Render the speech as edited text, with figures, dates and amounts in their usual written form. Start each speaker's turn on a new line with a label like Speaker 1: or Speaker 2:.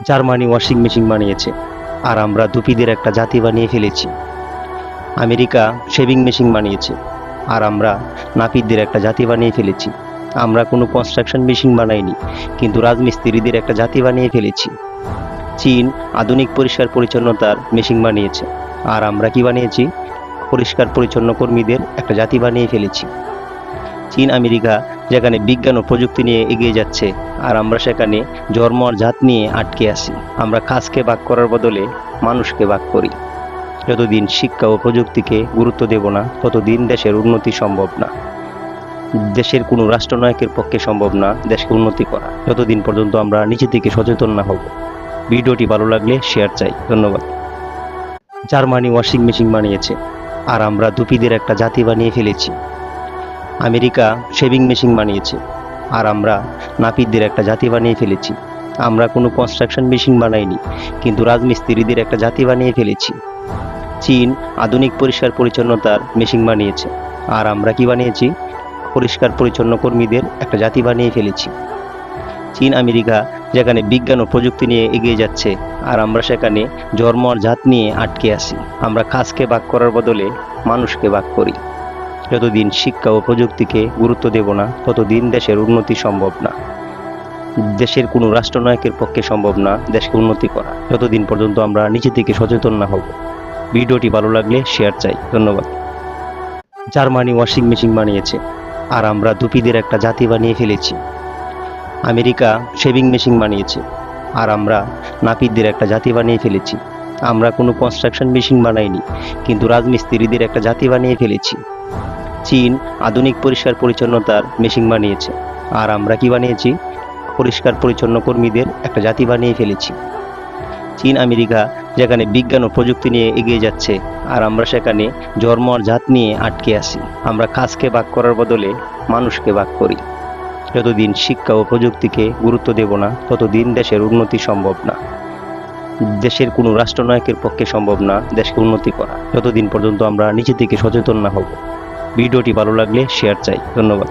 Speaker 1: Germany washing machine বানিয়েছে, আর আমরা দুপিদের একটা জাতি বানিয়ে ফেলেছি। আমেরিকা শেভিং মেশিন বানিয়েছে, আর আমরা নাপিতদের একটা জাতি বানিয়ে ফেলেছি। আমরা কোনো কনস্ট্রাকশন মেশিন বানাইনি, কিন্তু রাজমিস্ত্রিদের একটা জাতি বানিয়ে ফেলেছি। চীন আধুনিক পরিষ্কার পরিচ্ছন্নতার মেশিন বানিয়েছে, আর আমরা কি বানিয়েছি? পরিষ্কার পরিচ্ছন্ন কর্মীদের একটা জাতি বানিয়ে ফেলেছি। চীন আমেরিকা যেখানে বিজ্ঞান ও প্রযুক্তি নিয়ে এগিয়ে যাচ্ছে, আর আমরা সেখানে ধর্ম আর জাত নিয়ে আটকে আছি। আমরা খাসকে ভাগ করার বদলে মানুষকে ভাগ করি। যতদিন শিক্ষা ও প্রযুক্তিকে গুরুত্ব দেব না, ততদিন দেশের উন্নতি সম্ভব না। দেশের কোনো রাষ্ট্রনায়কের পক্ষে সম্ভব না দেশকে উন্নতি করা, যতদিন পর্যন্ত আমরা নিজে থেকে সচেতন না হব। ভিডিওটি ভালো লাগলে শেয়ার চাই। ধন্যবাদ। জার্মানি ওয়াশিং মেশিন বানিয়েছে, আর আমরা দুপিদের একটা জাতি বানিয়ে ফেলেছি। আমেরিকা শেভিং মেশিন বানিয়েছে, আর আমরা নাপিতদের একটা জাতি বানিয়ে ফেলেছি। আমরা কোনো কনস্ট্রাকশন মেশিন বানাইনি, কিন্তু রাজমিস্ত্রিদের একটা জাতি বানিয়ে ফেলেছি। চীন আধুনিক পরিষ্কার পরিচ্ছন্নতার মেশিন বানিয়েছে, আর আমরা কি বানিয়েছি? পরিষ্কার পরিচ্ছন্ন কর্মীদের একটা জাতি বানিয়ে ফেলেছি। চীন আমেরিকা যেখানে বিজ্ঞান ও প্রযুক্তি নিয়ে এগিয়ে যাচ্ছে, আর আমরা সেখানে ধর্ম আর জাত নিয়ে আটকে আছি। আমরা খাসকে ভাগ করার বদলে মানুষকে ভাগ করি। যতদিন শিক্ষা ও প্রযুক্তিকে গুরুত্ব দেব না, ততদিন দেশের উন্নতি সম্ভব না। দেশের কোনো রাষ্ট্রনায়কের পক্ষে সম্ভব না দেশকে উন্নতি করা, যতদিন পর্যন্ত আমরা নিজে থেকে সচেতন না হব। ভিডিওটি ভালো লাগলে শেয়ার চাই। ধন্যবাদ। জার্মানি ওয়াশিং মেশিন বানিয়েছে, আর আমরা দুপিদের একটা জাতি বানিয়ে ফেলেছি। আমেরিকা শেভিং মেশিন বানিয়েছে, আর আমরা নাপিতদের একটা জাতি বানিয়ে ফেলেছি। আমরা কোনো কনস্ট্রাকশন মেশিন বানাইনি, কিন্তু রাজমিস্ত্রিদের একটা জাতি বানিয়ে ফেলেছি। চীন আধুনিক পরিষ্কার পরিচ্ছন্নতার মেশিন বানিয়েছে, আর আমরা কি বানিয়েছি? পরিষ্কার পরিচ্ছন্ন কর্মীদের একটা জাতি বানিয়ে ফেলেছি। চীন আমেরিকা যেখানে বিজ্ঞান ও প্রযুক্তি নিয়ে এগিয়ে যাচ্ছে, আর আমরা সেখানে ধর্ম আর জাত নিয়ে আটকে আছি। আমরা খাসকে ভাগ করার বদলে মানুষকে ভাগ করি। যতদিন শিক্ষা ও প্রযুক্তিকে গুরুত্ব দেব না, ততদিন দেশের উন্নতি সম্ভব না। দেশের কোনো রাষ্ট্রনায়কের পক্ষে সম্ভব না দেশকে উন্নতি করা, যতদিন পর্যন্ত আমরা নিজে থেকে সচেতন না হব। ভিডিওটি ভালো লাগলে শেয়ার চাই। ধন্যবাদ।